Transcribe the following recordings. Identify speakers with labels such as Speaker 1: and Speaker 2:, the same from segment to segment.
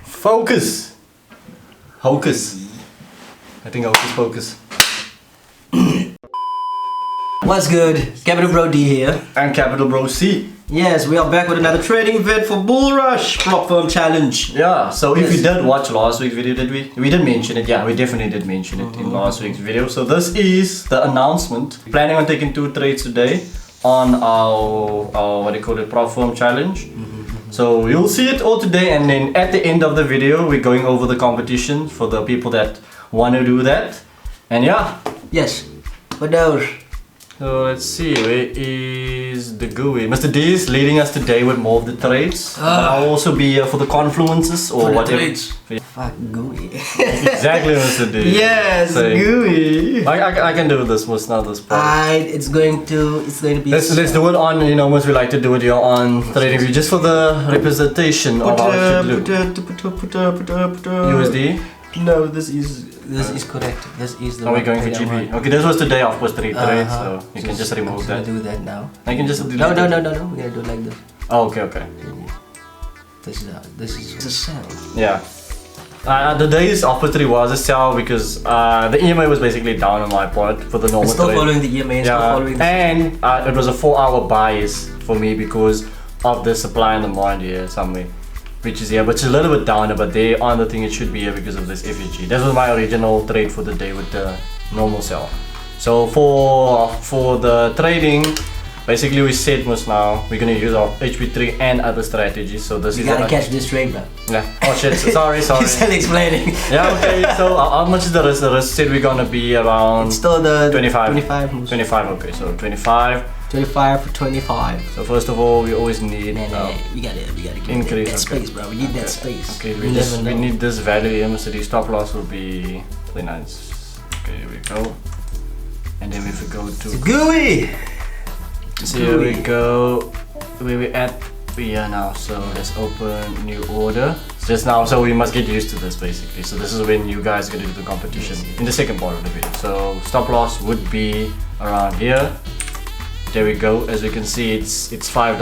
Speaker 1: Focus. Hocus. I think hocus pocus.
Speaker 2: What's good? Capital Bro D here.
Speaker 1: And Capital Bro C.
Speaker 2: Yes, we are back with another trading vid for Bullrush Prop Firm Challenge.
Speaker 1: Yeah, so if you did watch last week's video, did we? We did mention it, yeah, we definitely did mention it in last week's video. So this is the announcement. Planning on taking 2 trades today on our what do you call it, Prop Firm Challenge. So you'll see it all today, and then at the end of the video, we're going over the competition for the people that want to do that. And yeah.
Speaker 2: Yes, for those.
Speaker 1: So let's see, where is the GUI? Mr. D is leading us today with more of the trades. I'll also be here for the confluences or whatever.
Speaker 2: Trades. Fuck GUI.
Speaker 1: Exactly, Mr. D.
Speaker 2: Yes, GUI.
Speaker 1: I can do this most now. This part.
Speaker 2: It's going to be.
Speaker 1: Let's do it on. You know, most we like to do it here on trading view, just for the representation of our USD.
Speaker 2: No, this is correct. This is the.
Speaker 1: Are we going for GP? Okay, this was today, of course, 3 trades, so you can just remove that.
Speaker 2: Do that now.
Speaker 1: I can just.
Speaker 2: No. We're gonna do it like this.
Speaker 1: Oh, okay.
Speaker 2: This is a sell.
Speaker 1: Yeah. The days after 3 was a sell because the EMA was basically down on my part for the normal
Speaker 2: it's still
Speaker 1: trade.
Speaker 2: Following the EMA,
Speaker 1: yeah.
Speaker 2: Still following the
Speaker 1: and it was a 4-hour bias for me because of the supply and demand here somewhere, which is here, but it's a little bit down, but they on the thing it should be here because of this FEG. That was my original trade for the day with the normal sell. So for the trading, basically we said most now we're gonna use our HP3 and other strategies. So this
Speaker 2: you
Speaker 1: is
Speaker 2: gotta catch this trade, bro.
Speaker 1: Yeah. Oh shit. Sorry.
Speaker 2: You're still explaining.
Speaker 1: Yeah. Okay. So how much is the risk? The risk said we're gonna be around.
Speaker 2: It's still the
Speaker 1: 25.
Speaker 2: 25.
Speaker 1: 25. Okay. So 25.
Speaker 2: 25 for 25.
Speaker 1: So first of all, we always need
Speaker 2: we gotta
Speaker 1: increase
Speaker 2: that space, bro. We need that space.
Speaker 1: Okay. We need this value here. So the stop loss will be 29. Okay. Here we go. And then if we go to
Speaker 2: GUI.
Speaker 1: So here we go. Where we at? We are now. So let's open new order. Just now, so we must get used to this basically. So this is when you guys are gonna do the competition in the second part of the video. So stop loss would be around here. There we go. As you can see, it's $5.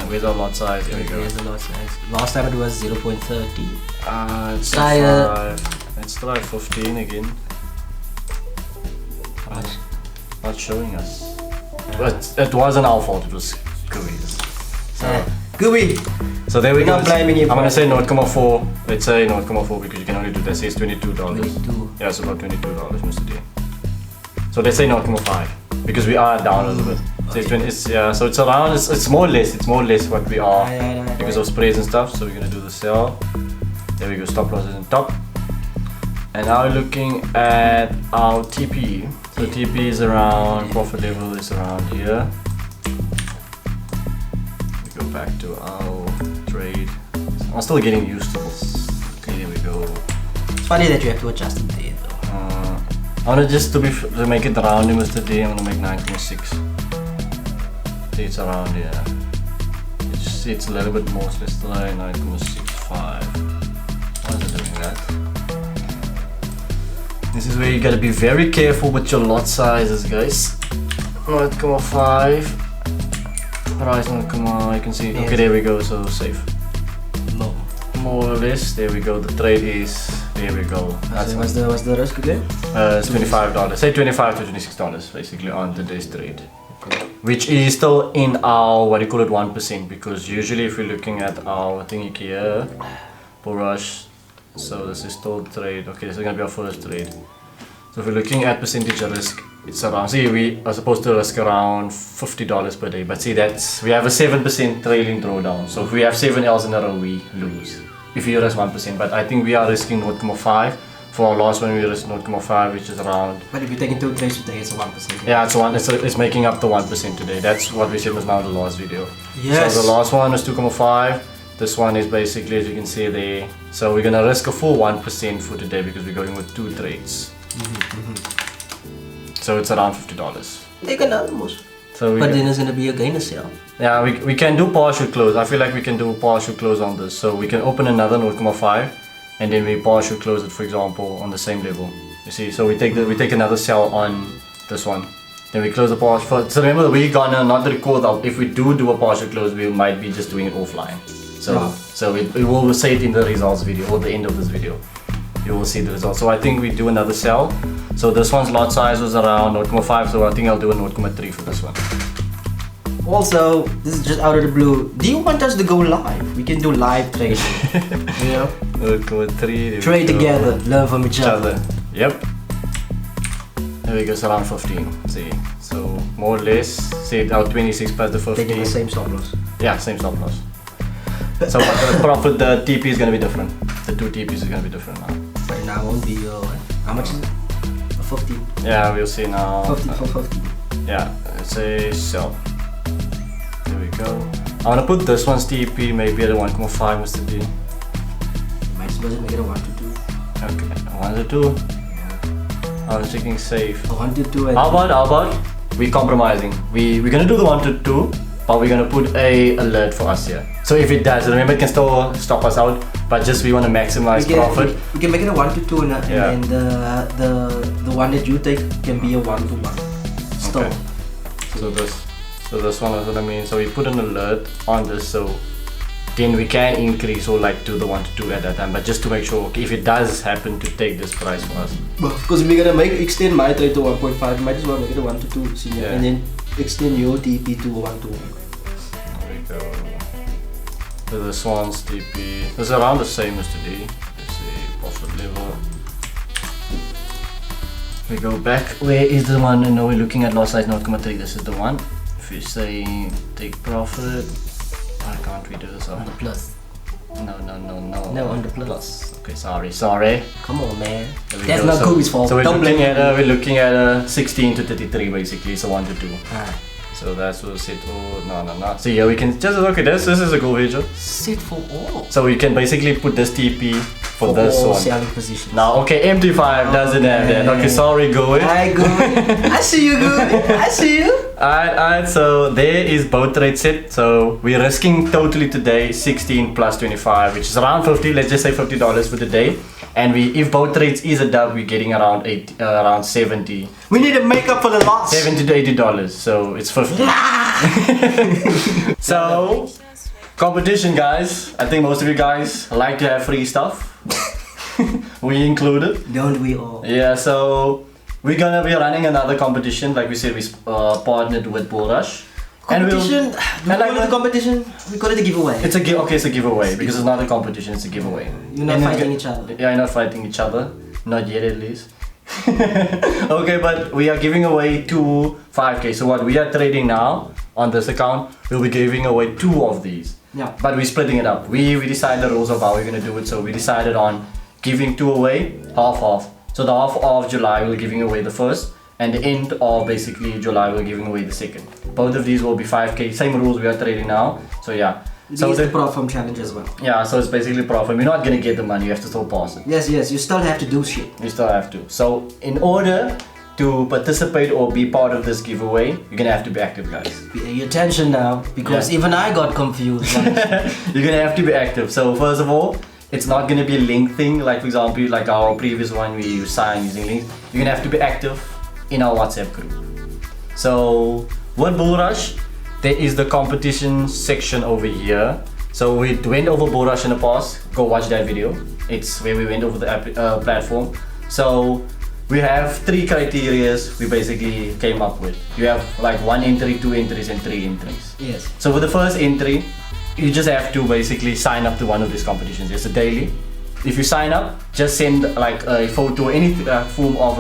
Speaker 1: Where's our lot size? Here we go.
Speaker 2: Here's the lot size. Last time it was 0.30.
Speaker 1: It's 5. Let's try 15 again. Not showing us. But it wasn't our fault. It was GUI's. So
Speaker 2: GUI.
Speaker 1: So there we go.
Speaker 2: Not blaming you.
Speaker 1: I'm gonna say 0.4. Let's say 0.4 because you can only do that. Say it's $22.
Speaker 2: 22.
Speaker 1: Yeah, it's about $22, Mr. D. So let's say 0.5 because we are down a little bit. So it's yeah. So it's around. It's more or less. It's more or less what we are because of sprays and stuff. So we're gonna do the sell. There we go. Stop loss is on top. And now we're looking at our TP. So TP is around. Profit level is around here. Go back to our trade. I'm still getting used to this. Okay, there we go.
Speaker 2: It's funny that you have to adjust it there though.
Speaker 1: I'm gonna just to make it round Mr. D, I'm gonna make 9.6. See, it's around here. It's a little bit more, so let's try 9.65. Why is it doing that? This is where you gotta be very careful with your lot sizes, guys. 9.5. Price 9, you can see. Okay, there we go. So safe.
Speaker 2: No.
Speaker 1: More or less. There we go. The trade is. There we go.
Speaker 2: What's the risk again?
Speaker 1: It's $25. Say $25 to $26 basically on today's trade. Okay. Which is still in our what do you call it 1% because usually if we're looking at our thingy here, Bullrush. So this is still trade. Okay, this is gonna be our first trade. So if we're looking at percentage of risk, it's around. See, we are supposed to risk around $50 per day, but see we have a 7% trailing drawdown. So if we have 7 L's in a row, we lose. If you risk 1%, but I think we are risking 0.5. For our last one, we risked 0.5, which is around.
Speaker 2: But if you're taking 2 trades today, it's a 1%.
Speaker 1: Yeah, it's making up the 1% today. That's what we said was now the last video.
Speaker 2: Yes.
Speaker 1: So the last one was 2.5. This one is basically, as you can see there. So we're gonna risk a full 1% for today because we're going with 2 trades. So it's around $50.
Speaker 2: Take another most.
Speaker 1: So
Speaker 2: but then it's gonna be again a sale.
Speaker 1: Yeah, we can do partial close. I feel like we can do partial close on this. So we can open another 0.5 and then we partial close it, for example, on the same level. You see, so we take another sell on this one. Then we close the partial. So remember, we're gonna not record that if we do a partial close, we might be just doing it offline. So we will say it in the results video or the end of this video. You will see the results. So I think we do another sell. So this one's lot size was around 0.5, so I think I'll do a 0.3 for this one.
Speaker 2: Also, this is just out of the blue. Do you want us to go live? We can do live trading. You know?
Speaker 1: 0.3.
Speaker 2: Trade together, learn from each other.
Speaker 1: Yep. There we go, it's around 15. See, so more or less, say it out 26 plus the 15.
Speaker 2: Taking the same stop loss.
Speaker 1: Yeah, same stop loss. So the profit, the TP is gonna be different. The two TPs is gonna be different now.
Speaker 2: Right now won't be how much is it? 15.
Speaker 1: Yeah, we'll see now.
Speaker 2: 50 for 50.
Speaker 1: Yeah, let's say sell. There we go. I'm gonna put this one's TP maybe at a 1.5, Mr. D.
Speaker 2: Might as well make it a 1 to 2.
Speaker 1: Okay, 1 to 2.
Speaker 2: Yeah.
Speaker 1: I was thinking safe.
Speaker 2: A 1 to 2.
Speaker 1: How about we compromising? We're gonna do the 1 to 2, but we're gonna put a alert for us here. So if it does, remember it can still stop us out, but just we want to maximize profit.
Speaker 2: We can make it a 1 to 2 and then the one that you take can be a 1 to 1. Stop.
Speaker 1: Okay. So this one is what I mean. So we put an alert on this, so then we can increase or like do the 1 to 2 at that time, but just to make sure, okay, if it does happen to take this price for us.
Speaker 2: Because we're gonna extend my trade to 1.5, might as well make it a 1 to 2 senior, and then extend your TP to 1 to 1.
Speaker 1: There we go. So this one's TP, it's around the same as today. Let's see, profit level. We go back, where is the one? No, we're looking at lot size 0.3, this is the one. If you say take profit, why can't we do this on
Speaker 2: the plus?
Speaker 1: No,
Speaker 2: No, on the plus.
Speaker 1: Okay, sorry.
Speaker 2: Come on, man.
Speaker 1: That's
Speaker 2: not Kobe's fault.
Speaker 1: So we're looking at 16 to 33 basically, so 1 to 2. So that's what set. Oh no. So yeah, we can just look at this. This is a cool video.
Speaker 2: Set for all.
Speaker 1: So we can basically put this TP for this
Speaker 2: all
Speaker 1: one.
Speaker 2: selling positions.
Speaker 1: Now, okay, MT5 doesn't have that. Okay, sorry, Good.
Speaker 2: Hi, Good. I see you, Good. I see you.
Speaker 1: Alright, so there is both trade set. So we're risking totally today 16 plus 25, which is around 50. Let's just say $50 for the day. And if both trades is a dub, we're getting around 70.
Speaker 2: We need to make up for the loss.
Speaker 1: $70 to $80. So it's 50. So competition, guys. I think most of you guys like to have free stuff. We included.
Speaker 2: Don't we all?
Speaker 1: Yeah, so we're gonna be running another competition. Like we said, we partnered with Bullrush.
Speaker 2: Competition? We call it a competition? We call it a giveaway.
Speaker 1: It's a giveaway because it's not a competition, it's a giveaway.
Speaker 2: You're not fighting each other.
Speaker 1: Yeah, you're not fighting each other. Not yet at least. Okay, but we are giving away 2 5K. So what we are trading now on this account, we'll be giving away 2 of these.
Speaker 2: Yeah.
Speaker 1: But we're splitting it up. We decided the rules of how we're gonna do it. So we decided on giving 2 away, half. So the half of July we're giving away the first, and the end of basically July we're giving away the second. Both of these will be 5K, same rules we are trading now. So yeah.
Speaker 2: So it's the Profit challenge as well.
Speaker 1: Yeah, so it's basically profit. We're not gonna get the money, you have to still pass it.
Speaker 2: Yes, you still have to do shit.
Speaker 1: You still have to. So in order to participate or be part of this giveaway, you're gonna have to be active, guys.
Speaker 2: Pay attention now, because even I got confused.
Speaker 1: You're gonna have to be active. So first of all, it's not gonna be a link thing, like for example, like our previous one we sign using links. You're gonna have to be active in our WhatsApp group. So with Bullrush, there is the competition section over here. So we went over Bullrush in the past. Go watch that video. It's where we went over the platform. So we have 3 criterias we basically came up with. You have like 1 entry, 2 entries and 3 entries.
Speaker 2: Yes.
Speaker 1: So for the first entry, you just have to basically sign up to one of these competitions. It's a daily. If you sign up, just send like a photo, any form of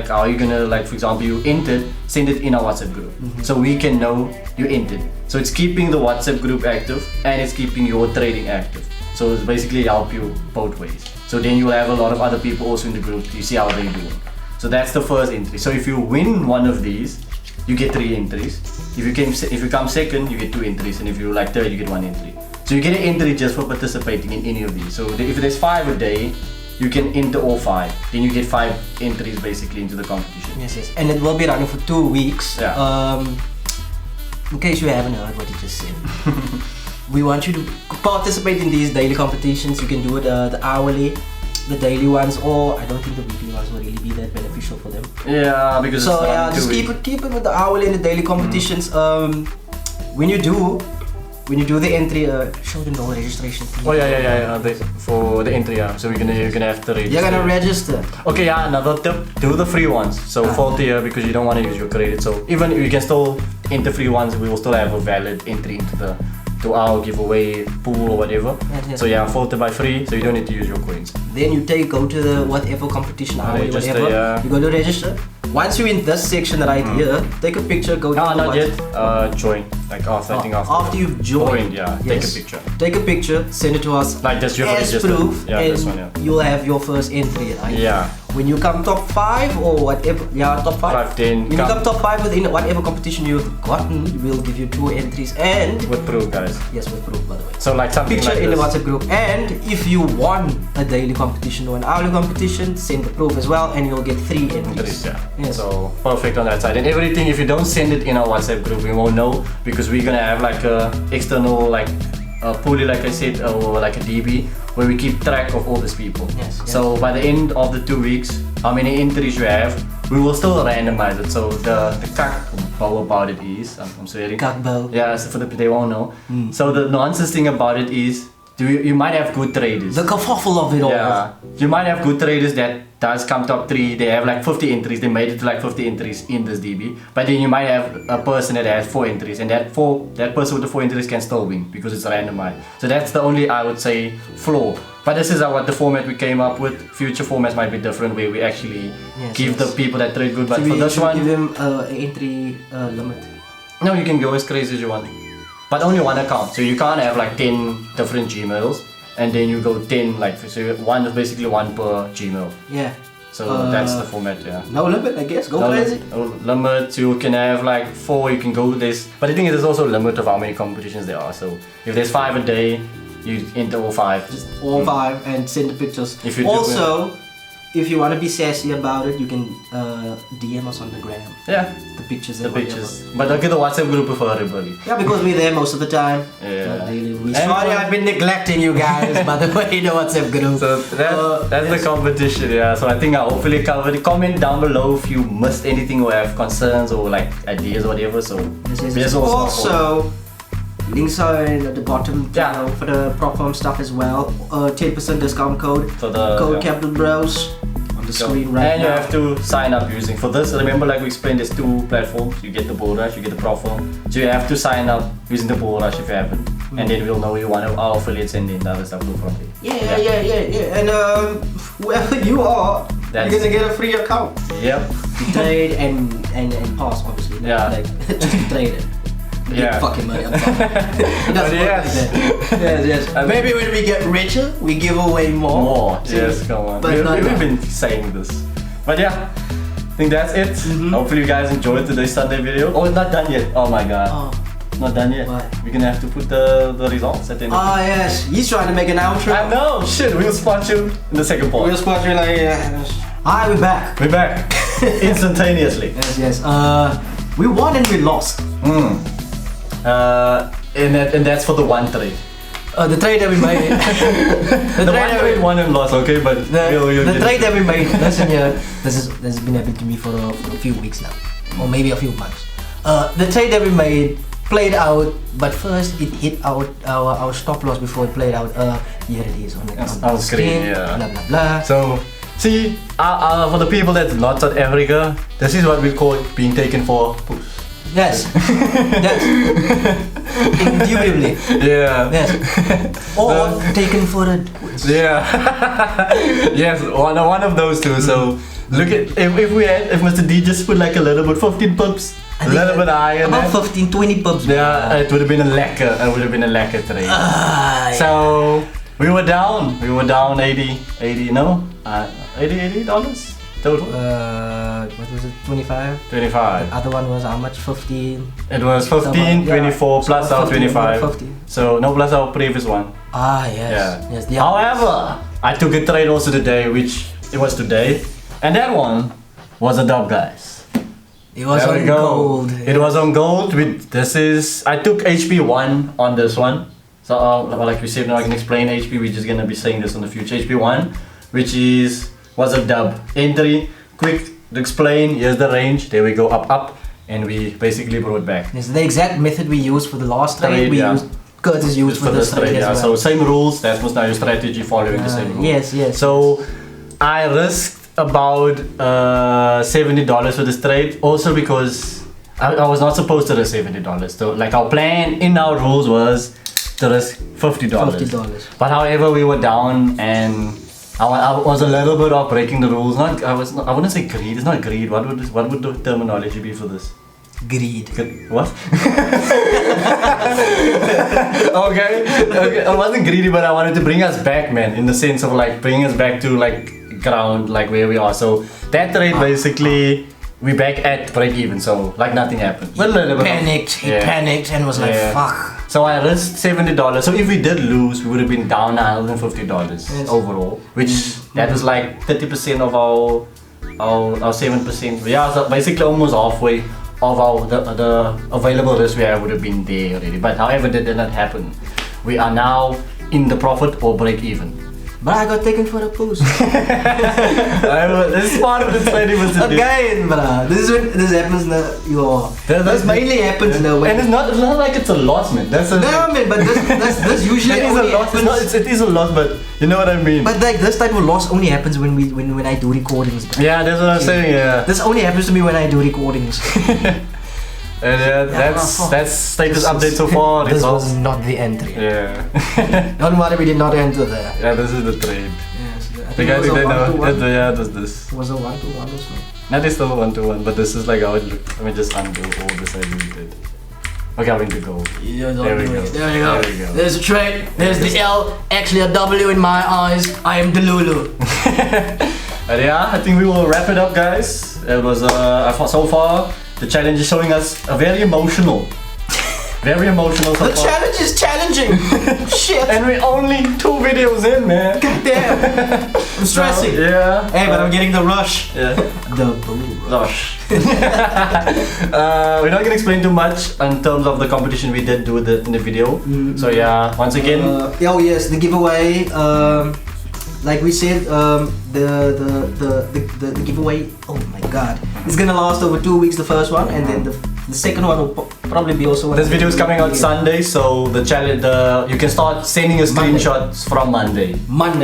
Speaker 1: how you're gonna, like for example you entered, send it in our WhatsApp group. So we can know you entered. So it's keeping the WhatsApp group active and it's keeping your trading active. So it's basically help you both ways. So then you'll have a lot of other people also in the group to see how they're doing. So that's the first entry. So if you win one of these, you get 3 entries. If you come second, you get 2 entries, and if you like third, you get 1 entry. So you get an entry just for participating in any of these. So if there's 5 a day, you can enter all 5. Then you get 5 entries basically into the competition.
Speaker 2: Yes. And it will be running for 2 weeks.
Speaker 1: Yeah.
Speaker 2: In case you haven't heard what he just said. We want you to participate in these daily competitions. You can do it the hourly, the daily ones, or I don't think the weekly ones will really be that beneficial for them.
Speaker 1: Yeah, because
Speaker 2: so yeah, just keep it with the hourly and the daily competitions. When you do, when you do the entry, show them the whole registration fee.
Speaker 1: Oh yeah. For the entry, yeah. So you're gonna have to register.
Speaker 2: You're gonna register.
Speaker 1: Okay, yeah. Another tip: do the free ones. So 40 here because you don't want to use your credit. So even if you can still enter free ones, we will still have a valid entry into our giveaway pool or whatever.
Speaker 2: Yes.
Speaker 1: So yeah, 40 by free. So you don't need to use your coins.
Speaker 2: Then you go to the whatever competition hourly,
Speaker 1: Register,
Speaker 2: whatever.
Speaker 1: yeah.
Speaker 2: You go to register. Once you're in this section right here, take a picture. Go to
Speaker 1: No,
Speaker 2: the
Speaker 1: not yet. Join. Like after, I think
Speaker 2: after you've joined.
Speaker 1: yeah.
Speaker 2: Yes.
Speaker 1: Take a picture.
Speaker 2: Take a picture. Send it to us.
Speaker 1: Like this, you have
Speaker 2: as
Speaker 1: registered.
Speaker 2: proof,
Speaker 1: Yeah,
Speaker 2: and
Speaker 1: this one, yeah.
Speaker 2: you'll have your first entry. Right?
Speaker 1: Yeah.
Speaker 2: When you come top 5 or whatever, yeah, top 5.
Speaker 1: 5, 10.
Speaker 2: When you come top 5 within whatever competition you've gotten, we'll give you 2 entries and
Speaker 1: With proof, guys.
Speaker 2: yes, with proof, by the way.
Speaker 1: So like something
Speaker 2: Picture
Speaker 1: like
Speaker 2: in the
Speaker 1: this.
Speaker 2: WhatsApp group, and if you won a daily competition or an hourly competition, send the proof as well, and you'll get 3 entries.
Speaker 1: Yeah.
Speaker 2: Yes.
Speaker 1: So perfect on that side. And everything, if you don't send it in our WhatsApp group, we won't know because we're gonna have like a external like pulley, like I said, or like a DB where we keep track of all these people.
Speaker 2: Yes, yes.
Speaker 1: So by the end of the 2 weeks, how many entries you have, we will still randomize it. So the how about it is, I'm swearing.
Speaker 2: Kakbel.
Speaker 1: Yeah, so for they won't know. So the nonsense thing about it is, you might have good traders.
Speaker 2: The kerfuffle of it all.
Speaker 1: Yeah, you might have good traders that does come top 3. They have like 50 entries. They made it to like 50 entries in this DB. But then you might have a person that has 4 entries, and that person with the 4 entries can still win because it's randomized. So that's the only, I would say, flaw. But this is what the format we came up with. Future formats might be different, where we actually give the people that trade good. But for this one,
Speaker 2: give them an entry limit.
Speaker 1: no, you can go as crazy as you want. But only one account, so you can't have like 10 different Gmails and then you go 10 like, so one is basically 1 per Gmail.
Speaker 2: Yeah.
Speaker 1: So that's the format, yeah.
Speaker 2: No limit, I guess. Go crazy.
Speaker 1: No limit, you can have like 4, you can go this. But the thing is, there's also a limit of how many competitions there are. So if there's 5 a day, you enter all 5.
Speaker 2: Just all 5 and send the pictures.
Speaker 1: If you
Speaker 2: also, if you want to be sassy about it, you can DM us on the gram.
Speaker 1: Yeah.
Speaker 2: The pictures.
Speaker 1: The pictures. But look at the WhatsApp group preferably.
Speaker 2: Yeah, because we're there most of the time.
Speaker 1: Yeah.
Speaker 2: Sorry, I've been neglecting you guys, by the way, the WhatsApp group.
Speaker 1: So that's the competition, yeah. So I think I hopefully covered it. Comment down below if you missed anything or have concerns or like ideas or whatever. So
Speaker 2: yes. Also, links are at the bottom for the prop firm stuff as well. 10% discount code.
Speaker 1: For the
Speaker 2: code capitalbros on the screen right now.
Speaker 1: And you have to sign up using for this. Remember, like we explained, there's 2 platforms. You get the Bullrush, you get the prop firm. So you have to sign up using the Bullrush if you haven't, and then we'll know you're one of our affiliates, and then the other stuff will from there.
Speaker 2: Yeah. And whoever you are, you're gonna get a free account.
Speaker 1: Yep.
Speaker 2: Trade and pass, obviously.
Speaker 1: Yeah.
Speaker 2: Like, just trade it. Get fucking money. I'm sorry. It doesn't work like that. Yes. Maybe when we get richer, we give away more.
Speaker 1: Yes, come on.
Speaker 2: But
Speaker 1: we've been saying this. But yeah, I think that's it. Hopefully you guys enjoyed today's Sunday video. Oh, it's not done yet. Oh my god.
Speaker 2: Oh.
Speaker 1: Not done yet.
Speaker 2: What?
Speaker 1: We're gonna have to put the results at the end.
Speaker 2: Ah yes, he's trying to make an outro.
Speaker 1: I know. Shit, we'll spot you in the second part.
Speaker 2: We'll spot you like. Hi, we're back.
Speaker 1: We're back instantaneously.
Speaker 2: Yes. We won and we lost.
Speaker 1: And that's for the one trade.
Speaker 2: The trade that we made.
Speaker 1: The one trade won and lost, okay, but
Speaker 2: the trade that we made. Listen here, this has been happening to me for a few weeks now, or maybe a few months. The trade that we made played out, but first it hit our stop loss before it played out. Here it is on the screen.
Speaker 1: Yeah.
Speaker 2: Blah blah blah.
Speaker 1: So see, for the people that's not South Africa, this is what we call being taken for puss.
Speaker 2: Yes. Yes. Indubitably.
Speaker 1: Yeah.
Speaker 2: Yes. Or taken for a.
Speaker 1: Yeah. Yes, one of those two. So look at if Mr. D just put like a little bit 15 pips, a little bit higher.
Speaker 2: About 15, 20 pips.
Speaker 1: Yeah, it would have been a lacquer. It would have been a lacquer trade. So we were down 80 no? $80 total.
Speaker 2: What was it? 25.
Speaker 1: 25.
Speaker 2: The other one was how much? 15.
Speaker 1: It was 15, 24 plus our 25.
Speaker 2: 15.
Speaker 1: So no plus our previous one.
Speaker 2: Yes.
Speaker 1: Yeah. However, I took a trade also today, which it was today, and that one was a dub, guys.
Speaker 2: It was on gold.
Speaker 1: It was on gold. I took HP1 on this one. So like we said, now I can explain HP. We're just gonna be saying this in the future. HP1, which was a dub entry. Quick to explain. Here's the range. There we go, up, and we basically brought back.
Speaker 2: This is the exact method we used for the last trade. We used Because it's used for this trade
Speaker 1: yeah.
Speaker 2: as well.
Speaker 1: So same rules, that was now your strategy following the same rules.
Speaker 2: Yes.
Speaker 1: So I risked about $70 for this trade, also because I was not supposed to risk $70. So like our plan in our rules was to risk $50. But however, we were down and I was a little bit of breaking the rules. I wouldn't say greed. It's not greed. What would the terminology be for this?
Speaker 2: Greed.
Speaker 1: What? Okay. I wasn't greedy, but I wanted to bring us back, man. In the sense of like bringing us back to like ground, like where we are. So that trade basically. We back at break even, so like nothing happened.
Speaker 2: He panicked and was like, fuck.
Speaker 1: So I risked $70. So if we did lose, we would have been down $150 overall, which that was like 30% of our 7%. Yeah, so basically almost halfway of the available risk we would have been there already. But however, that did not happen. We are now in the profit or break even.
Speaker 2: But I got taken for a post.
Speaker 1: This is part of the 20%.
Speaker 2: Again, bruh. This happens now. This mainly happens now.
Speaker 1: And it's not like it's a loss, man. That's
Speaker 2: that's usually only happens.
Speaker 1: It is a loss, but you know what I mean.
Speaker 2: But like this type of loss only happens when I do recordings. Bro.
Speaker 1: Yeah, that's what I'm saying. Yeah.
Speaker 2: This only happens to me when I do recordings.
Speaker 1: And that's status update so far.
Speaker 2: This was not the entry.
Speaker 1: Yeah.
Speaker 2: Don't worry, we did not enter there.
Speaker 1: Yeah, this is the trade.
Speaker 2: Yes.
Speaker 1: The guys they know. Yeah, this.
Speaker 2: Was a 1-1 or something?
Speaker 1: Not it's still 1-1, but this is like how it looked. Let me just undo all this I did. Okay, I'm going to go.
Speaker 2: Yeah,
Speaker 1: there we go.
Speaker 2: There you go. There's a trade. There's the L. Actually a W in my eyes. I am Delulu.
Speaker 1: But yeah, I think we will wrap it up, guys. It was so far. The challenge is showing us a very emotional so
Speaker 2: The
Speaker 1: far.
Speaker 2: challenge is challenging. Shit.
Speaker 1: And we're only 2 videos in, man.
Speaker 2: God damn. I'm stressing.
Speaker 1: Yeah.
Speaker 2: Hey, but I'm getting the rush.
Speaker 1: Yeah.
Speaker 2: The rush.
Speaker 1: We're not gonna explain too much in terms of the competition we did do in the video. So yeah, once again.
Speaker 2: Oh yes, the giveaway. Like we said, the giveaway. Oh my god, it's gonna last over 2 weeks. The first one, and then the second one will probably be also.
Speaker 1: This video is coming out Sunday, so the challenge, you can start sending us screenshots from Monday.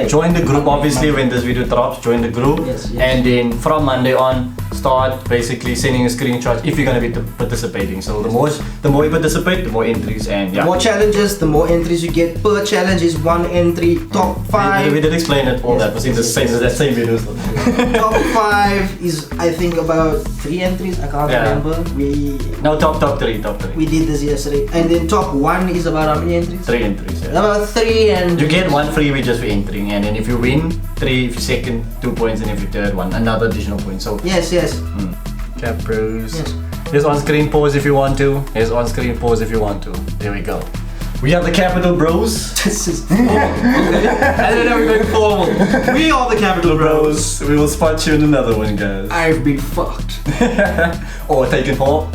Speaker 1: Join the group, obviously, when this video drops. Join the group, and then from Monday on, start basically sending us screenshots if you're gonna be participating. So the more you participate, the more entries, and yeah.
Speaker 2: The more challenges, the more entries you get. Per challenge is 1 entry. Top 5.
Speaker 1: We did explain it. All that was in the same video.
Speaker 2: Top 5 is I think about 3 entries. I can't remember.
Speaker 1: No, top 3.
Speaker 2: We did this yesterday, and then top 1 is about how many entries?
Speaker 1: 3 entries. Yeah.
Speaker 2: About 3, and
Speaker 1: you get 1 free just for entering, and then if you win 3, if you second 2 points, and if you third 1, another additional point. So
Speaker 2: yes.
Speaker 1: Capros.
Speaker 2: Yes.
Speaker 1: Here's on-screen pause if you want to. Here's on-screen pause if you want to. There we go. We are the Capital Bros.
Speaker 2: This is formal. Okay. I don't know we're going formal. We are the Capital Bros.
Speaker 1: We will spot you in another one, guys.
Speaker 2: I've been fucked.
Speaker 1: Or taken for.